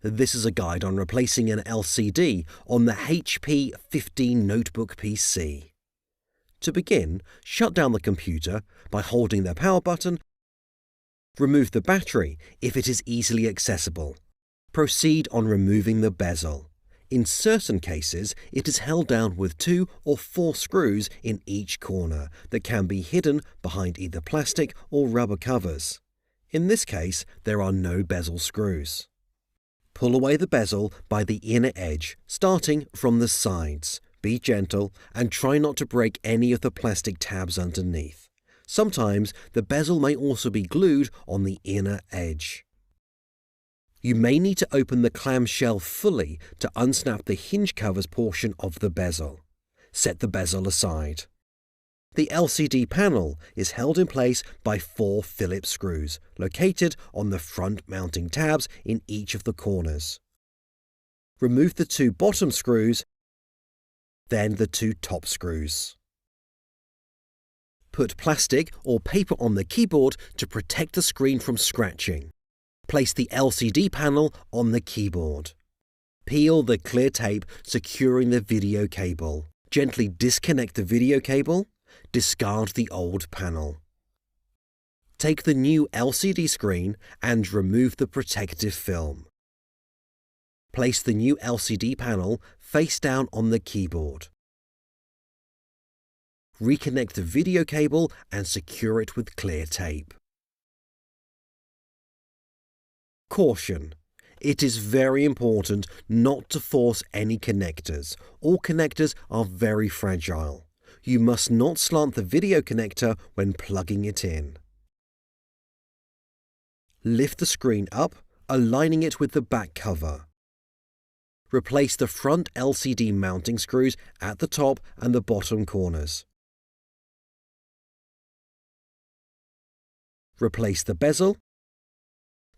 This is a guide on replacing an LCD on the HP 15 notebook PC. To begin, shut down the computer by holding the power button. Remove the battery if it is easily accessible. Proceed on removing the bezel. In certain cases, it is held down with 2 or 4 screws in each corner that can be hidden behind either plastic or rubber covers. In this case, there are no bezel screws. Pull away the bezel by the inner edge, starting from the sides. Be gentle and try not to break any of the plastic tabs underneath. Sometimes the bezel may also be glued on the inner edge. You may need to open the clamshell fully to unsnap the hinge covers portion of the bezel. Set the bezel aside. The LCD panel is held in place by 4 Phillips screws, located on the front mounting tabs in each of the corners. Remove the 2 bottom screws, then the 2 top screws. Put plastic or paper on the keyboard to protect the screen from scratching. Place the LCD panel on the keyboard. Peel the clear tape securing the video cable. Gently disconnect the video cable. Discard the old panel. Take the new LCD screen and remove the protective film. Place the new LCD panel face down on the keyboard. Reconnect the video cable and secure it with clear tape. Caution: it is very important not to force any connectors. All connectors are very fragile. You must not slant the video connector when plugging it in. Lift the screen up, aligning it with the back cover. Replace the front LCD mounting screws at the top and the bottom corners. Replace the bezel.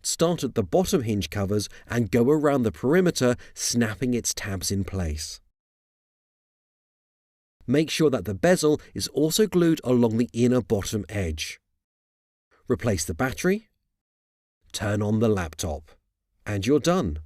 Start at the bottom hinge covers and go around the perimeter, snapping its tabs in place. Make sure that the bezel is also glued along the inner bottom edge. Replace the battery. Turn on the laptop. And you're done.